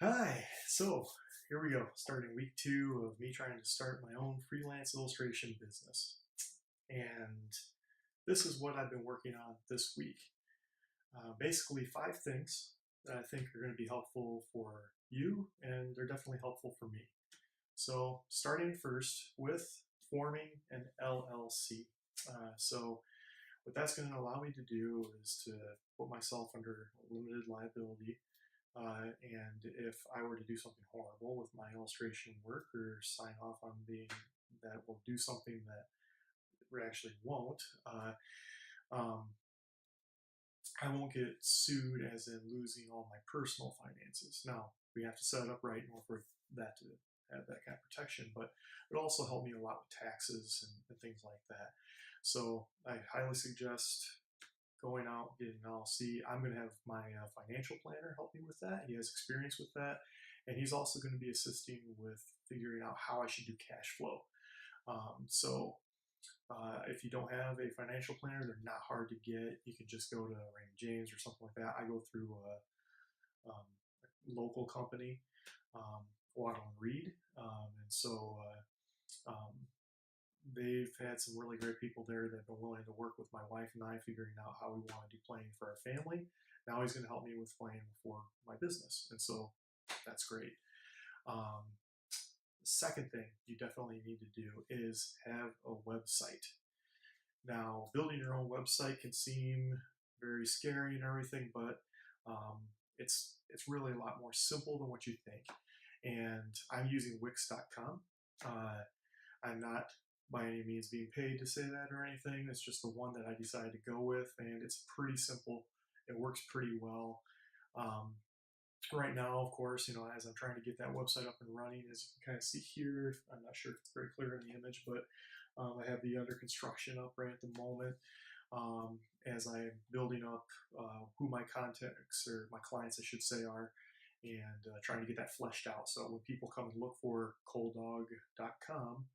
Hi, so here we go, starting week 2 of me trying to start my own freelance illustration business. And this is what I've been working on this week. Basically, 5 things that I think are going to be helpful for you, and they're definitely helpful for me. So, starting first with forming an LLC. So, what that's going to allow me to do is to put myself under limited liability, and if I were to do something horrible with my illustration work or sign off on being that will do something that actually won't, um, I won't get sued as in losing all my personal finances. Now, we have to set it up right in order for that to have that kind of protection, but it also helped me a lot with taxes and things like that. So I highly suggest going out, getting an LLC. I'm going to have my financial planner help me with that. He has experience with that. And he's also going to be assisting with figuring out how I should do cash flow. If you don't have a financial planner, they're not hard to get. You can just go to Raymond James or something like that. I go through a local company, Waddle and Reed. Um, they've had some really great people there that have been willing to work with my wife and I, figuring out how we want to do planning for our family. Now he's going to help me with planning for my business, and so that's great. Um, the second thing you definitely need to do is have a website. Now, building your own website can seem very scary and everything, but it's really a lot more simple than what you think. And I'm using Wix.com. I'm not by any means being paid to say that or anything. It's just the one that I decided to go with, and it's pretty simple. It works pretty well. Um, right now, of course, as I'm trying to get that website up and running, as you can kind of see here, I'm not sure if it's very clear in the image, but I have the under construction up right at the moment. As I'm building up who my contacts, or my clients, I should say, are, and trying to get that fleshed out. So when people come and look for coldog.com,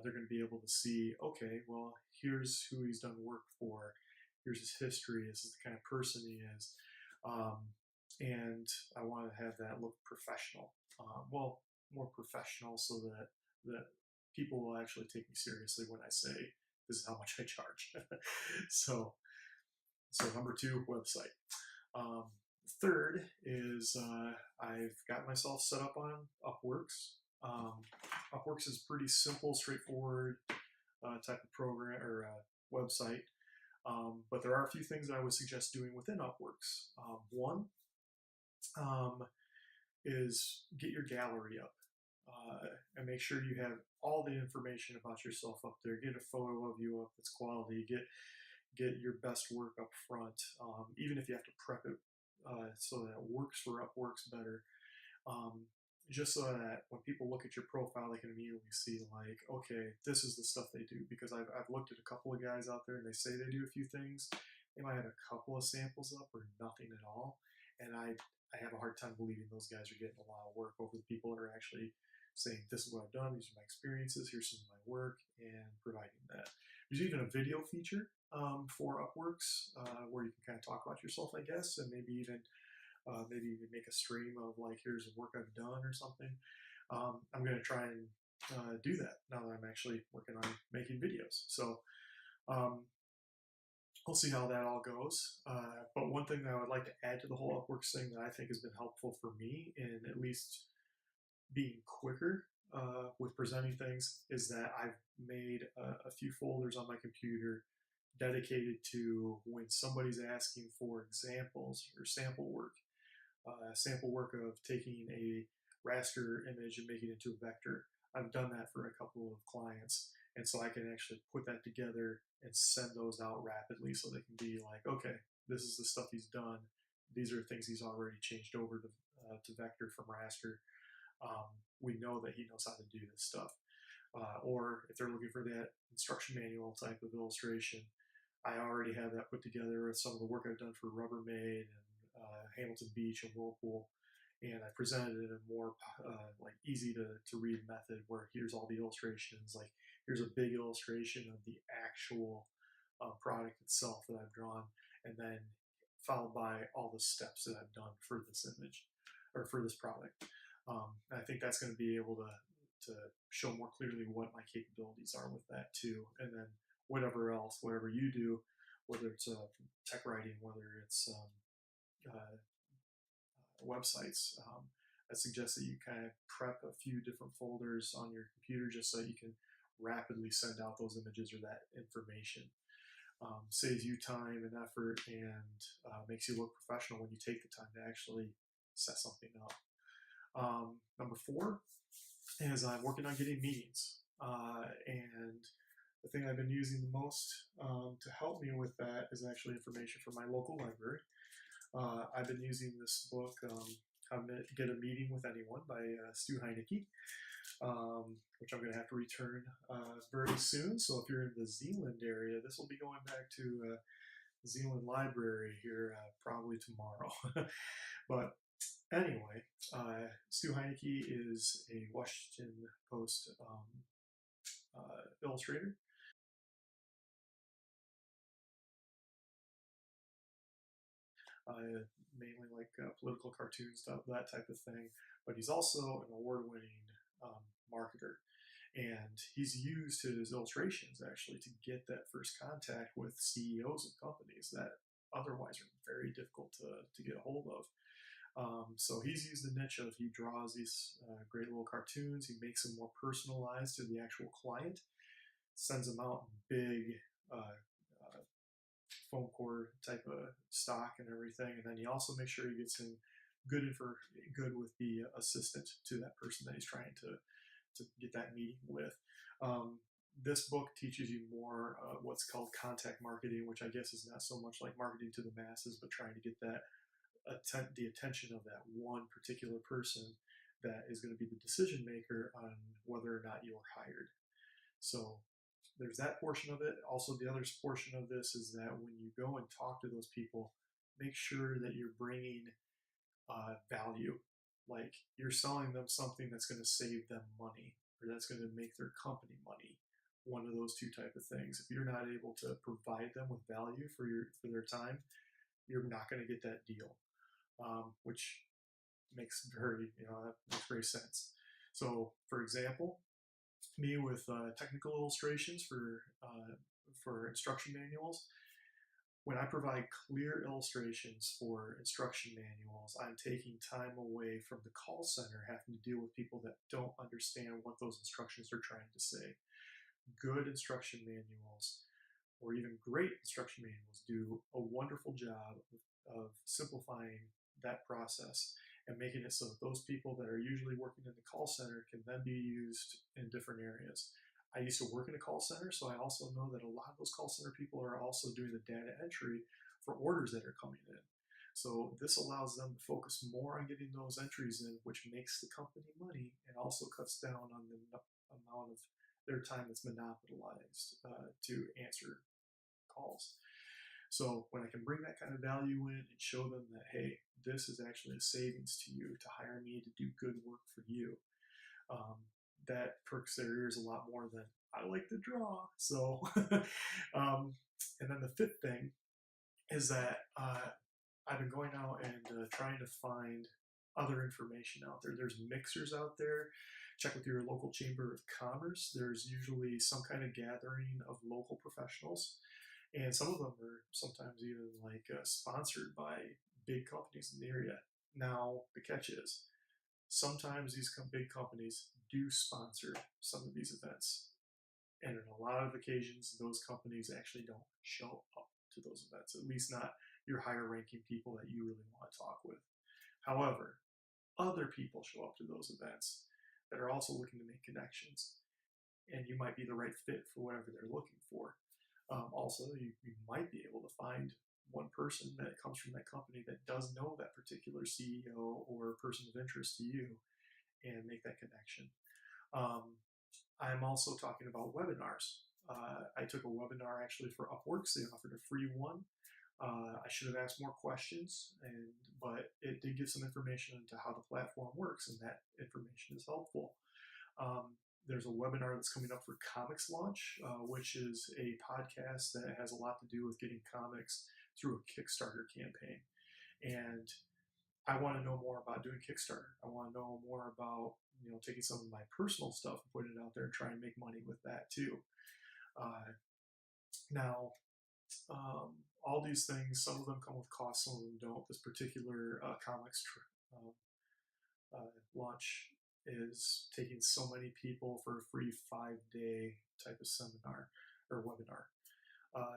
they're going to be able to see, okay, well, here's who he's done work for, here's his history, this is the kind of person he is. And I want to have that look professional. Well, more professional, so that people will actually take me seriously when I say this is how much I charge. so, so number 2, website. Um, Third is I've got myself set up on Upworks. Upworks is pretty simple, straightforward type of program or website. But there are a few things that I would suggest doing within Upworks. One is get your gallery up, and make sure you have all the information about yourself up there. Get a photo of you up that's quality. Get your best work up front, even if you have to prep it so that it works for Upworks better. Um, just so that when people look at your profile, they can immediately see, like, okay, this is the stuff they do. Because I've looked at a couple of guys out there, and they say they do a few things. They might have a couple of samples up or nothing at all. And I have a hard time believing those guys are getting a lot of work over the people that are actually saying, this is what I've done, these are my experiences, here's some of my work, and providing that. There's even a video feature for Upworks where you can kind of talk about yourself, I guess, and maybe even make a stream of, like, here's the work I've done or something. I'm going to try and do that now that I'm actually working on making videos. So um, we'll see how that all goes. But one thing that I would like to add to the whole Upworks thing that I think has been helpful for me in at least being quicker with presenting things is that I've made a few folders on my computer dedicated to when somebody's asking for examples or sample work of taking a raster image and making it into a vector. I've done that for a couple of clients, and so I can actually put that together and send those out rapidly, so they can be like, okay, this is the stuff he's done. These are things he's already changed over to vector from raster. We know that he knows how to do this stuff. Or if they're looking for that instruction manual type of illustration, I already have that put together with some of the work I've done for Rubbermaid and Hamilton Beach and Whirlpool, and I presented it in a more like easy to read method, where here's all the illustrations, like here's a big illustration of the actual product itself that I've drawn, and then followed by all the steps that I've done for this image. or for this product. I think that's going to be able to show more clearly what my capabilities are with that too. And then whatever else, whatever you do, whether it's tech writing, whether it's websites, I suggest that you kind of prep a few different folders on your computer just so that you can rapidly send out those images or that information. Saves you time and effort and makes you look professional when you take the time to actually set something up. Number 4 is I'm working on getting meetings. And the thing I've been using the most to help me with that is actually information from my local library. I've been using this book, How to Get a Meeting with Anyone by Stu Heinecke, which I'm going to have to return very soon. So if you're in the Zeeland area, this will be going back to Zeeland Library here probably tomorrow. But anyway, Stu Heinecke is a Washington Post illustrator. Mainly like political cartoons, stuff, that type of thing. But he's also an award-winning marketer, and he's used his illustrations actually to get that first contact with CEOs of companies that otherwise are very difficult to get a hold of. So he's used the niche of he draws these great little cartoons. He makes them more personalized to the actual client, sends them out in big foam core type of stock and everything, and then he also makes sure he gets in good with the assistant to that person that he's trying to get that meeting with. This book teaches you more what's called contact marketing, which I guess is not so much like marketing to the masses, but trying to get that the attention of that one particular person that is going to be the decision maker on whether or not you're hired. So there's that portion of it. Also, the other portion of this is that when you go and talk to those people, make sure that you're bringing value. Like you're selling them something that's going to save them money or that's going to make their company money. One of those two type of things. If you're not able to provide them with value for their time, you're not going to get that deal, which makes that makes great sense. So, for example, me with technical illustrations for instruction manuals. When I provide clear illustrations for instruction manuals, I'm taking time away from the call center having to deal with people that don't understand what those instructions are trying to say. Good instruction manuals, or even great instruction manuals, do a wonderful job of simplifying that process and making it so that those people that are usually working in the call center can then be used in different areas. I used to work in a call center, so I also know that a lot of those call center people are also doing the data entry for orders that are coming in. So this allows them to focus more on getting those entries in, which makes the company money and also cuts down on the amount of their time that's monopolized to answer calls. So when I can bring that kind of value in and show them that, hey, this is actually a savings to you to hire me to do good work for you, that perks their ears a lot more than I like to draw. So, and then the 5th thing is that I've been going out and trying to find other information out there. There's mixers out there. Check with your local chamber of commerce. There's usually some kind of gathering of local professionals. And some of them are sometimes even like sponsored by big companies in the area. Now, the catch is sometimes these big companies do sponsor some of these events. And on a lot of occasions, those companies actually don't show up to those events, at least not your higher ranking people that you really want to talk with. However, other people show up to those events that are also looking to make connections. And you might be the right fit for whatever they're looking for. Also, you might be able to find one person that comes from that company that does know that particular CEO or person of interest to you and make that connection. I'm also talking about webinars. I took a webinar actually for Upworks. They offered a free one. I should have asked more questions, but it did give some information into how the platform works, and that information is helpful. There's a webinar that's coming up for Comics Launch, which is a podcast that has a lot to do with getting comics through a Kickstarter campaign. And I want to know more about doing Kickstarter. I want to know more about, taking some of my personal stuff and putting it out there and try and make money with that too. Now, all these things, some of them come with costs, some of them don't. This particular um, launch is taking so many people for a free 5-day type of seminar or webinar.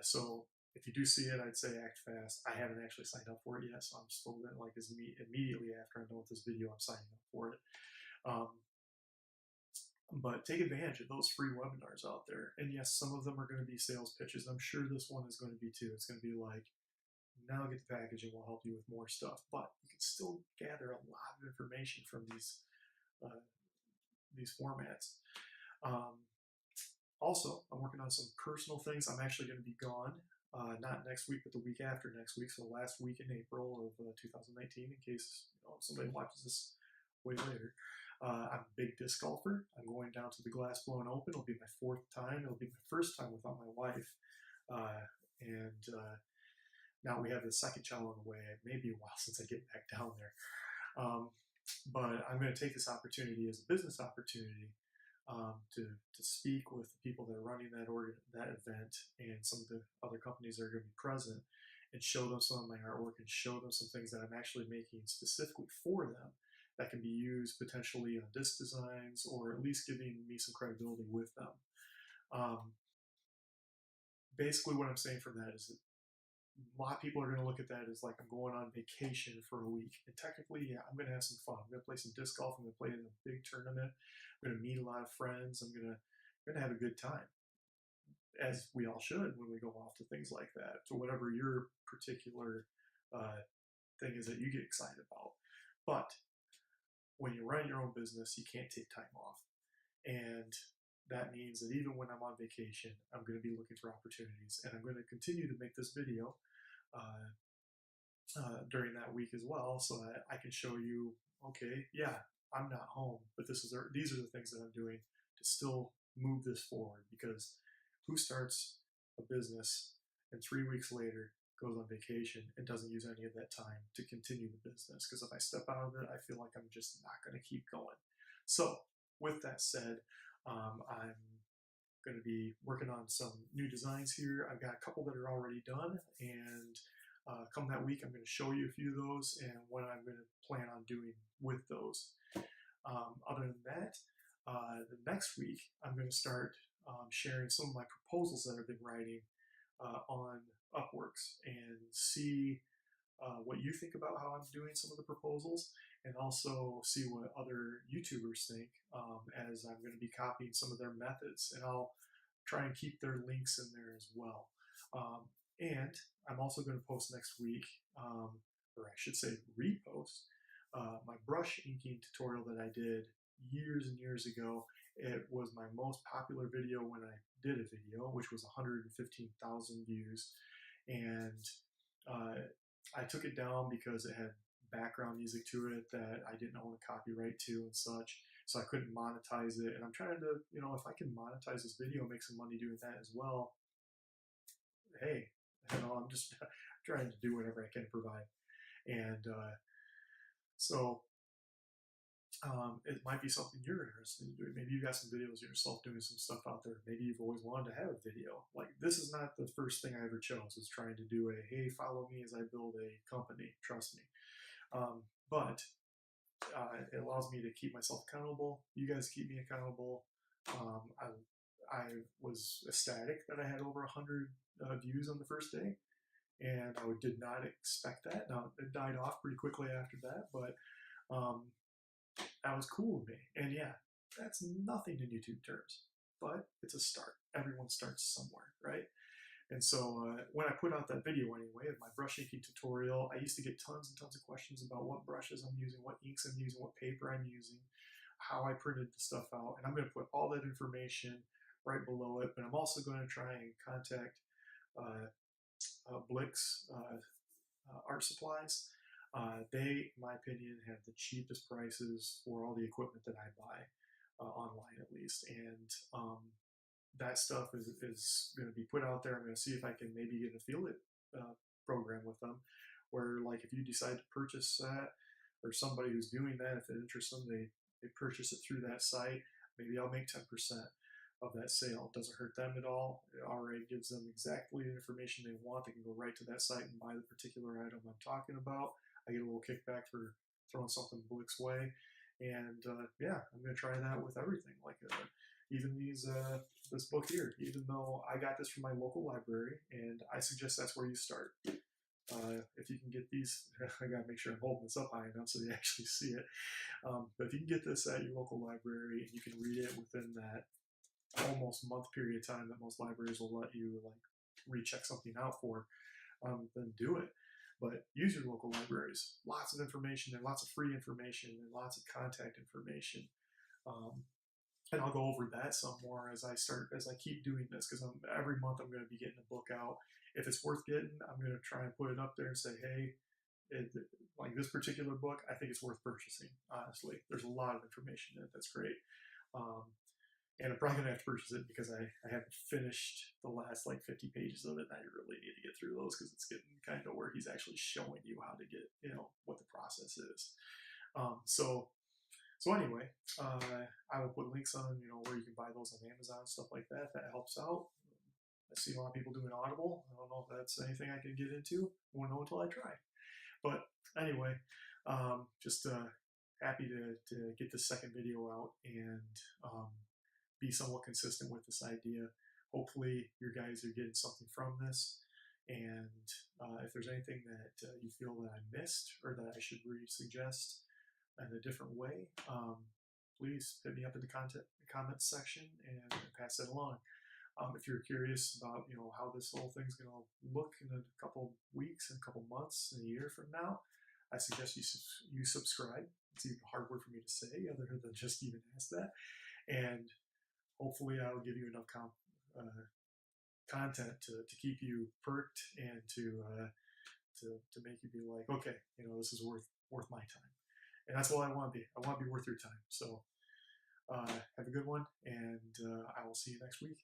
So if you do see it, I'd say act fast. I haven't actually signed up for it yet, so I'm still going to, like, immediately after I'm done with this video, I'm signing up for it. But take advantage of those free webinars out there. And yes, some of them are going to be sales pitches. I'm sure this one is going to be too. It's going to be like, now get the package and we'll help you with more stuff. But you can still gather a lot of information from these formats. Also, I'm working on some personal things. I'm actually going to be gone, not next week, but the week after next week. So the last week in April of 2019, in case somebody watches this way later. I'm a big disc golfer. I'm going down to the Glass Blown Open. It'll be my 4th time. It'll be my first time without my wife. And now we have the second child on the way. It may be a while since I get back down there. But I'm going to take this opportunity as a business opportunity to speak with the people that are running that event and some of the other companies that are going to be present, and show them some of my artwork and show them some things that I'm actually making specifically for them that can be used potentially on disc designs, or at least giving me some credibility with them. Basically what I'm saying from that is that a lot of people are going to look at that as like I'm going on vacation for a week. And technically, yeah, I'm going to have some fun. I'm going to play some disc golf. I'm going to play in a big tournament. I'm going to meet a lot of friends. I'm going to have a good time, as we all should when we go off to things like that. So whatever your particular thing is that you get excited about. But when you run your own business, you can't take time off. And that means that even when I'm on vacation, I'm going to be looking for opportunities. And I'm going to continue to make this video during that week as well, so that I can show you, okay, yeah, I'm not home, but these are the things that I'm doing to still move this forward. Because who starts a business and 3 weeks later goes on vacation and doesn't use any of that time to continue the business? Because if I step out of it, I feel like I'm just not going to keep going. So with that said, I'm going to be working on some new designs here. I've got a couple that are already done, and come that week, I'm going to show you a few of those and what I'm going to plan on doing with those. Other than that, the next week, I'm going to start sharing some of my proposals that I've been writing on Upworks, and see what you think about how I'm doing some of the proposals, and also see what other YouTubers think, as I'm going to be copying some of their methods, and I'll try and keep their links in there as well. And I'm also going to post next week, or I should say repost, my brush inking tutorial that I did years and years ago. It was my most popular video when I did a video, which was 115,000 views. And I took it down because it had background music to it that I didn't own a copyright to and such. So I couldn't monetize it. And I'm trying to, if I can monetize this video, make some money doing that as well, hey, I'm just trying to do whatever I can provide. And so it might be something you're interested in doing. Maybe you got some videos of yourself doing some stuff out there. Maybe you've always wanted to have a video. Like, this is not the first thing I ever chose, was trying to do a, hey, follow me as I build a company, trust me. But it allows me to keep myself accountable. You guys keep me accountable. I was ecstatic that I had over 100 views on the first day, and I did not expect that. Now, it died off pretty quickly after that, but that was cool with me. And yeah, that's nothing in YouTube terms, but it's a start. Everyone starts somewhere, right? And so when I put out that video anyway of my brush inking tutorial, I used to get tons and tons of questions about what brushes I'm using, what inks I'm using, what paper I'm using, how I printed the stuff out. And I'm going to put all that information right below it. But I'm also going to try and contact Blix Art Supplies. They, in my opinion, have the cheapest prices for all the equipment that I buy, online at least. And that stuff is going to be put out there. I'm going to see if I can maybe get an affiliate program with them, where, like, if you decide to purchase that, or somebody who's doing that, if it interests them, they purchase it through that site. Maybe I'll make 10% of that sale. It doesn't hurt them at all. It already gives them exactly the information they want. They can go right to that site and buy the particular item I'm talking about. I get a little kickback for throwing something Blick's way. And yeah, I'm going to try that with everything. Like even this book here, even though I got this from my local library, and I suggest that's where you start. If you can get these, I gotta make sure I'm holding this up high enough so they actually see it. But if you can get this at your local library and you can read it within that almost month period of time that most libraries will let you like recheck something out for, then do it. But use your local libraries. Lots of information and lots of free information and lots of contact information. And I'll go over that some more as I keep doing this, because every month I'm going to be getting a book out. If it's worth getting, I'm going to try and put it up there and say, hey, like this particular book, I think it's worth purchasing. Honestly, there's a lot of information in it that's great. And I'm probably going to have to purchase it because I haven't finished the last like 50 pages of it. And I really need to get through those because it's getting kind of where he's actually showing you how to get, what the process is. So anyway, I will put links on, where you can buy those on Amazon, stuff like that. That helps out. I see a lot of people doing Audible. I don't know if that's anything I can get into. Won't know until I try. But anyway, just happy to get the second video out and be somewhat consistent with this idea. Hopefully, you guys are getting something from this. And if there's anything that you feel that I missed or that I should re-suggest in a different way, please hit me up in the comments section and pass it along. If you're curious about how this whole thing's going to look in a couple weeks, and a couple months, and a year from now, I suggest you subscribe. It's even a hard word for me to say, other than just even ask that. And hopefully, I will give you enough content to keep you perked and to make you be like, okay, this is worth my time. And that's what I want to be. I want to be worth your time. So have a good one, and I will see you next week.